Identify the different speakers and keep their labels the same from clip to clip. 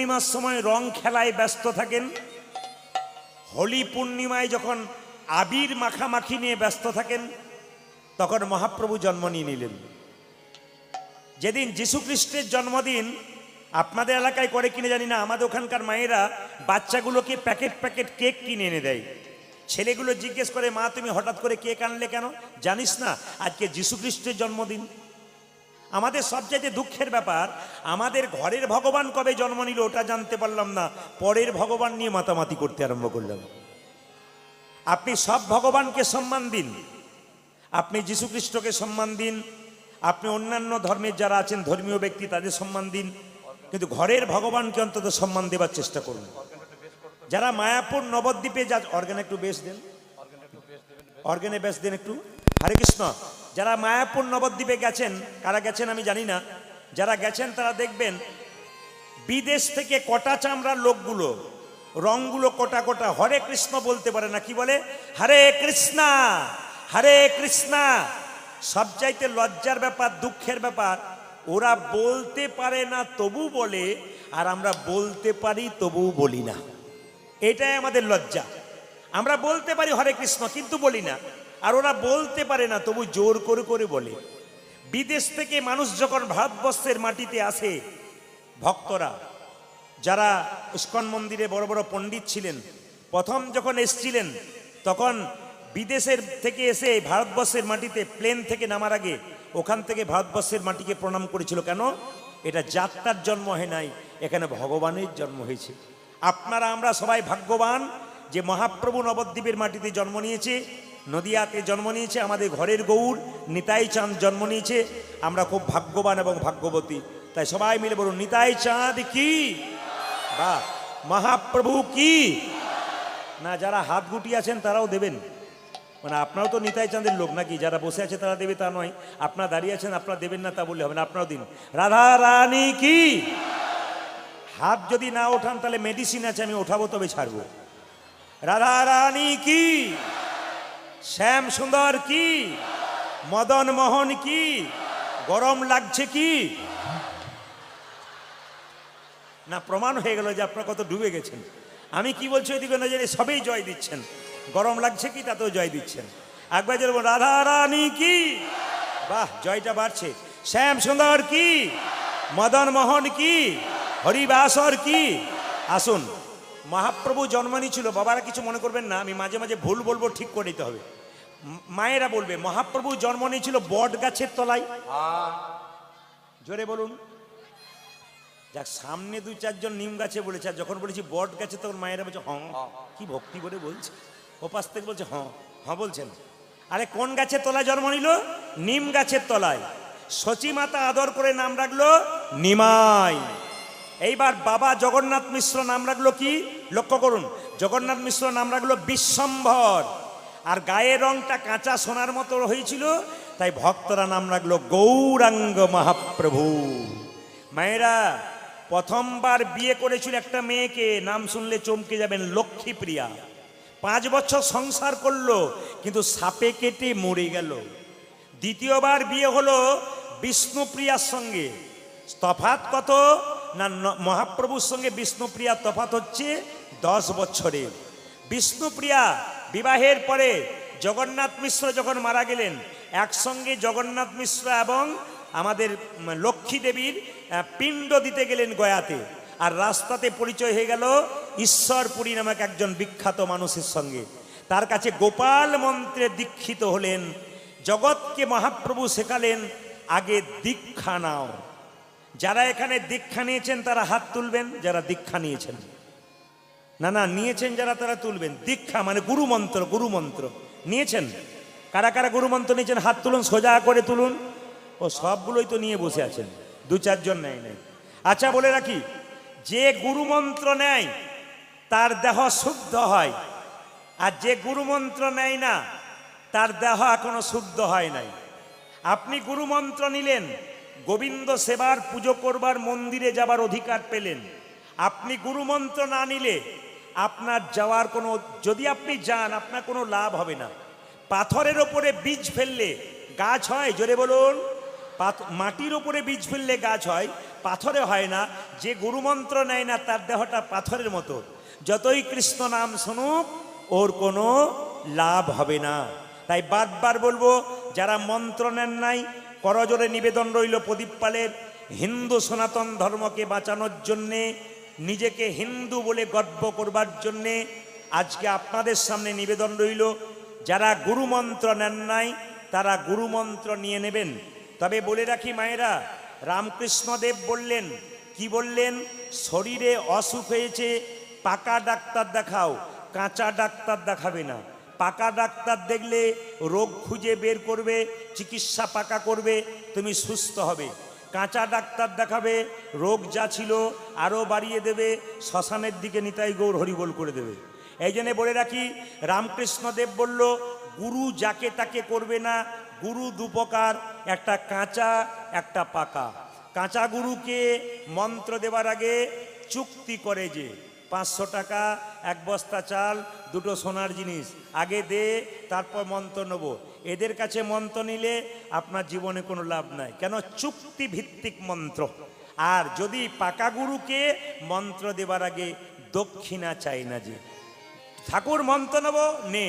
Speaker 1: পূর্ণিমার সময় রং খেলায় ব্যস্ত থাকেন, হোলি পূর্ণিমায় যখন আবির মাখামাখি নিয়ে ব্যস্ত থাকেন, তখন মহাপ্রভু জন্ম নিয়ে নিলেন। যেদিন যীশু খ্রিস্টের জন্মদিন আপনাদের এলাকায় করে কিনে জানি না, আমাদের ওখানকার মায়েরা বাচ্চাগুলোকে প্যাকেট প্যাকেট কেক কিনে এনে দেয়। ছেলেগুলো জিজ্ঞেস করে, মা তুমি হঠাৎ করে কেক আনলে কেন? জানিস না আজকে যীশু খ্রিস্টের জন্মদিন? আমাদের সবচাইতে দুঃখের ব্যাপার, আমাদের ঘরের ভগবান কবে জন্ম নিল ওটা জানতে পারলাম না, পরের ভগবান নিয়ে মাতামাতি করতে আরম্ভ করলাম। আপনি সব ভগবানকে সম্মান দিন, আপনি যীশু খ্রিস্টকে সম্মান দিন, আপনি অন্যান্য ধর্মের যারা আছেন ধর্মীয় ব্যক্তি তাদের সম্মান দিন, কিন্তু ঘরের ভগবানকে অন্তত সম্মান দেবার চেষ্টা করুন। যারা মায়াপুর নবদ্বীপে যা অর্গানে একটু বেশ দেন, অর্গানে বেশ দেন একটু, হরে কৃষ্ণ। যারা মায়াপুর নবদ্বীপে গেছেন, কারা গেছেন আমি জানি না, যারা গেছেন তারা দেখবেন বিদেশ থেকে কটা চামড়ার লোকগুলো রংগুলো কোটা কোটা হরে কৃষ্ণ বলতে পারে না, কি বলে? হরে কৃষ্ণা হরে কৃষ্ণা। সবচাইতে লজ্জার ব্যাপার, দুঃখের ব্যাপার, ওরা বলতে পারে না তবু বলে, আর আমরা বলতে পারি তবু বলি না। এটাই আমাদের লজ্জা। আমরা বলতে পারি হরে কৃষ্ণ কিন্তু বলি না, আর ওরা বলতে পারে না তবু জোর করে করে বলে। বিদেশ থেকে মানুষ যখন ভারতবর্ষের মাটিতে আসে, ভক্তরা যারা ইস্কন মন্দিরে বড় বড় পণ্ডিত ছিলেন, প্রথম যখন এসছিলেন তখন বিদেশের থেকে এসে ভারতবর্ষের মাটিতে প্লেন থেকে নামার আগে ওখান থেকে ভারতবর্ষের মাটিকে প্রণাম করেছিল। কেন? এটা যাত্রার জন্ম হয় নাই, এখানে ভগবানের জন্ম হয়েছে। আপনারা আমরা সবাই ভাগ্যবান যে মহাপ্রভু নবদ্বীপের মাটিতে জন্ম নিয়েছে, নদিয়াতে জন্ম নিয়েছে, আমাদের ঘরের গৌর নিতাই চাঁদ জন্ম নিয়েছে। আমরা খুব ভাগ্যবান এবং ভাগ্যবতী। তাই সবাই মিলে বলুন নিতাই চাঁদ কি, বা মহাপ্রভু কি। না, যারা হাত গুটিয়ে আছেন তারাও দেবেন, মানে আপনারাও তো নিতাই চাঁদের লোক নাকি? যারা বসে আছে তারা দেবে তা নয়, আপনারা দাঁড়িয়ে আছেন আপনারা দেবেন না তা বললে হবে না, আপনারাও দিন। রাধা রানী কি। হাত যদি না ওঠান তাহলে মেডিসিন আছে, আমি ওঠাবো তবে ছাড়বো। রাধা রানী কি, শ্যাম সুন্দর কি, মদন মোহন কি, গরম লাগছে কি। না, প্রমাণ হয়ে গেল যে আপনারা কত ডুবে গেছেন। আমি কি বলছি ওইদিকে নজরে সবেই জয় দিচ্ছেন, গরম লাগছে কি তাতেও জয় দিচ্ছেন। একবার যদি রাধা রানী কি, বাহ জয়টা বাড়ছে। শ্যাম সুন্দর কি, মদন মোহন কি, হরিবাসর কি। আসুন, মহাপ্রভু জন্ম নিয়েছিল, বাবারা কিছু মনে করবেন না, আমি মাঝে মাঝে ভুল বলবো, ঠিক করে নিতে হবে। মায়েরা বলবে মহাপ্রভু জন্ম নিয়েছিল বট গাছের তলায়। জোরে বলুন। যাক, সামনে দু চারজন নিম গাছে বলেছে, আর যখন বলেছি বট গাছে তখন মায়েরা বলছে হ্যাঁ, কি ভক্তি করে বলছে। ওপাশ থেকে বলছে হ্যাঁ হ্যাঁ বলছেন। আরে কোন গাছের তলায় জন্ম নিল? নিম গাছের তলায়। সচী মাতা আদর করে নাম রাখলো নিমাই। এইবার বাবা জগন্নাথ মিশ্র নাম রাখলো কি? লক্ষ্য করুন, জগন্নাথ মিশ্র নাম রাখলো বিশ্বম্ভর। আর গায়ের রংটা কাঁচা সোনার মতো হয়েছিল, তাই ভক্তরা নাম রাখলো গৌরাঙ্গ মহাপ্রভু। মায়েরা প্রথমবার বিয়ে করেছিল একটা মেয়েকে, নাম শুনলে চমকে যাবেন, লক্ষ্মীপ্রিয়া। 5 বছর সংসার করলো, কিন্তু সাপে কেটে মরে গেল। দ্বিতীয়বার বিয়ে হলো বিষ্ণুপ্রিয়ার সঙ্গে। তফাৎ কত না, মহাপ্রভুর সঙ্গে বিষ্ণুপ্রিয়া তফাৎ হচ্ছে 10 বছরের। বিষ্ণুপ্রিয়া বিবাহের পরে জগন্নাথ মিশ্র যখন মারা গেলেন, একসঙ্গে জগন্নাথ মিশ্র এবং আমাদের লক্ষ্মী দেবীর পিণ্ড দিতে গেলেন গয়াতে। আর রাস্তাতে পরিচয় হয়ে গেল ঈশ্বরপুরী নামক একজন বিখ্যাত মানুষের সঙ্গে। তার কাছে গোপাল মন্ত্রে দীক্ষিত হলেন। জগৎকে মহাপ্রভু শেখালেন আগে দীক্ষা নাও। যারা এখানে দীক্ষা নিয়েছেন তারা হাত তুলবেন, যারা দীক্ষা নিয়েছেন। না না, নিয়েছেন যারা তারা তুলবেন। দীক্ষা মানে গুরুমন্ত্র, গুরুমন্ত্র নিয়েছেন। কারা কারা গুরুমন্ত্র নিয়েছেন হাত তুলুন, সোজা করে তুলুন। ও সবগুলোই তো নিয়ে বসে আছেন, 2-4 জন নেয় নাই। আচ্ছা বলে রাখি, যে গুরুমন্ত্র নেয় তার দেহ শুদ্ধ হয়, আর যে গুরুমন্ত্র নেয় না তার দেহ এখনো শুদ্ধ হয় নাই। আপনি গুরুমন্ত্র নিলেন, গোবিন্দ সেবার পুজো করবার মন্দিরে যাবার অধিকার পেলেন। আপনি গুরুমন্ত্র না নিলে আপনার যাওয়ার কোনো, যদি আপনি যান আপনার কোনো লাভ হবে না। পাথরের ওপরে বীজ ফেললে গাছ হয়, জোরে বলুন। মাটির ওপরে বীজ ফেললে গাছ হয়, পাথরে হয় না। যে গুরুমন্ত্র নেয় না তার দেহটা পাথরের মতো, যতই কৃষ্ণ নাম শুনুক ওর কোনো লাভ হবে না। তাই বারবার বলবো, যারা মন্ত্র নেন নাই, করজোরে নিবেদন রইল প্রদীপ পালের, হিন্দু সনাতন ধর্মকে বাঁচানোর জন্যে, নিজেকে হিন্দু বলে গর্ব করবার জন্যে আজকে আপনাদের সামনে নিবেদন রইল, যারা গুরুমন্ত্র নেন নাই তারা গুরুমন্ত্র নিয়ে নেবেন। তবে বলে রাখি মায়েরা, রামকৃষ্ণদেব বললেন, কি বললেন? শরীরে অসুখ হয়েছে, পাকা ডাক্তার দেখাও, কাঁচা ডাক্তার দেখাবে না। পাকা ডাক্তার দেখলে রোগ খুঁজে বের করবে, চিকিৎসা পাকা করবে, তুমি সুস্থ হবে। কাঁচা ডাক্তার দেখাবে, রোগ যা ছিল আরও বাড়িয়ে দেবে, শ্মশানের দিকে নিতাই গৌর হরিবোল করে দেবে। এই জন্যে বলে রাখি, রামকৃষ্ণদেব বলল, গুরু যাকে তাকে করবে না। গুরু দুপ্রকার, একটা কাঁচা একটা পাকা। কাঁচা গুরুকে মন্ত্র দেবার আগে চুক্তি করে, যে 500 টাকা, 1 বস্তা চাল, 2টো সোনার জিনিস আগে দে, তারপর মন্ত্র নেব। এদের কাছে মন্ত্র নিলে আপনার জীবনে কোনো লাভ নাই, কেন? চুক্তি ভিত্তিক মন্ত্র। আর যদি পাকা গুরুকে মন্ত্র দেবার আগে দক্ষিণা চাই না, যে ঠাকুর মন্ত্র নেব নে,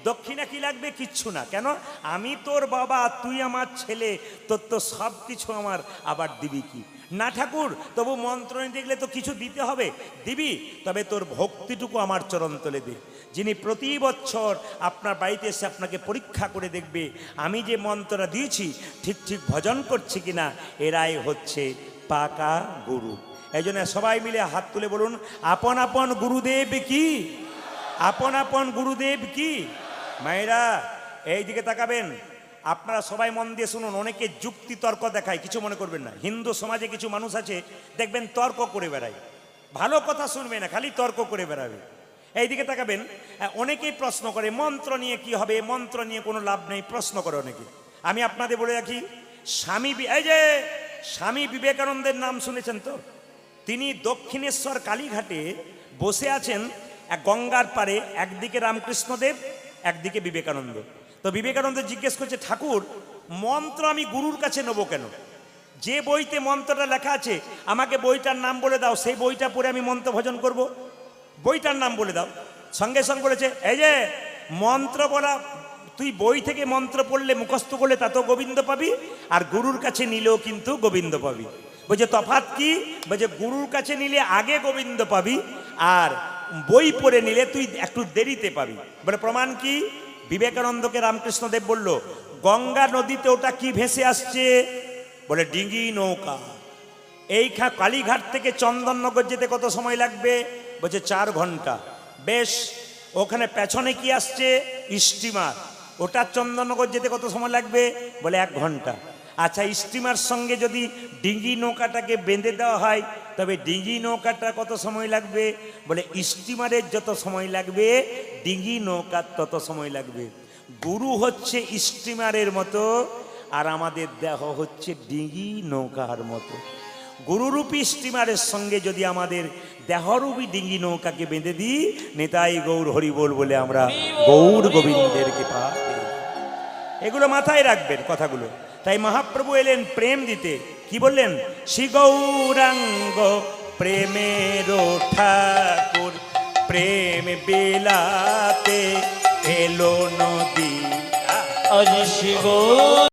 Speaker 1: দক্ষিণা কি লাগবে? কিচ্ছু না। কেন? আমি তোর বাবা, তুই আমার ছেলে, তোর তো সব কিছু আমার, আবার দিবি কি? না ঠাকুর, তবু মন্ত্র নিতে গেলে তো কিছু দিতে হবে, দিবি, তবে তোর ভক্তিটুকু আমার চরণ তলে দে। যিনি প্রতি বছর আপনার বাড়িতে এসে আপনাকে পরীক্ষা করে দেখবে আমি যে মন্ত্রটা দিয়েছি ঠিক ঠিক ভজন করছি কিনা, এরাই হচ্ছে পাকা গুরু। এই জন্য সবাই মিলে হাত তুলে বলুন, আপন আপন গুরুদেব কি, আপন আপন গুরুদেব কি। মায়েরা এই দিকে তাকাবেন, আপনারা সবাই মন দিয়ে শুনুন। অনেকে যুক্তি তর্ক দেখায়, কিছু মনে করবেন না। হিন্দু সমাজে কিছু মানুষ আছে দেখবেন তর্ক করে বেড়ায়, ভালো কথা শুনবে না, খালি তর্ক করে বেড়াবে। এই দিকে তাকাবেন, অনেকেই প্রশ্ন করে মন্ত্র নিয়ে কি হবে, মন্ত্র নিয়ে কোনো লাভ নেই, প্রশ্ন করে অনেকে। আমি আপনাদের বলে রাখি, এই যে স্বামী বিবেকানন্দের নাম শুনেছেন তো? তিনি দক্ষিণেশ্বর কালীঘাটে বসে আছেন এক গঙ্গার পারে, একদিকে রামকৃষ্ণদেব, একদিকে বিবেকানন্দ। তো বিবেকানন্দ জিজ্ঞেস করছে, ঠাকুর মন্ত্র আমি গুরুর কাছে নেবো কেন? যে বইতে মন্ত্রটা লেখা আছে আমাকে বইটার নাম বলে দাও, সেই বইটা পড়ে আমি মন্ত্র ভজন করব, বইটার নাম বলে দাও। সঙ্গে সঙ্গে বলেছে, এই যে মন্ত্র বলা, তুই বই থেকে মন্ত্র পড়লে, মুখস্থ করলে তাতেও গোবিন্দ পাবি, আর গুরুর কাছে নিলেও কিন্তু গোবিন্দ পাবি। বলছে তফাৎ কি? বলছে গুরুর কাছে নিলে আগে গোবিন্দ পাবি, আর বই পড়ে নিলে তুই একটু দেরিতে পাবি। বলে প্রমাণ কি? বিবেকানন্দকে রামকৃষ্ণদেব বলল, গঙ্গা নদীতে ওটা কি ভেসে আসছে? বলে ডিঙ্গি নৌকা। এই কালীঘাট থেকে চন্দননগর যেতে কত সময় লাগবে? বলছে 4 ঘন্টা। বেশ, ওখানে পেছনে কি আসছে? স্টিমার। ওটা চন্দননগর যেতে কত সময় লাগবে? বলে 1 ঘন্টা। আচ্ছা, স্টিমার সঙ্গে যদি ডিঙ্গি নৌকাটাকে বেঁধে দেওয়া হয় তবে ডিঙ্গি নৌকাটা কত সময় লাগবে? বলে স্টিমারের যত সময় লাগবে ডিঙ্গি নৌকার তত সময় লাগবে। গুরু হচ্ছে স্টিমারের মতো, আর আমাদের দেহ হচ্ছে ডিঙ্গি নৌকার মতো। গুরুরূপী স্টিমারের সঙ্গে যদি আমাদের দেহরূপী ডিঙ্গি নৌকাকে বেঁধে দিই, নেতাই গৌর হরিবোল বলে আমরা গৌর গোবিন্দের কৃপা পেয়ে। এগুলো মাথায় রাখবেন কথাগুলো। তাই মহাপ্রভু এলেন প্রেম দিতে। কি বললেন? শ্রী গৌরাঙ্গ প্রেমের ঠাকুর, প্রেম বিলাতে এলো নদী।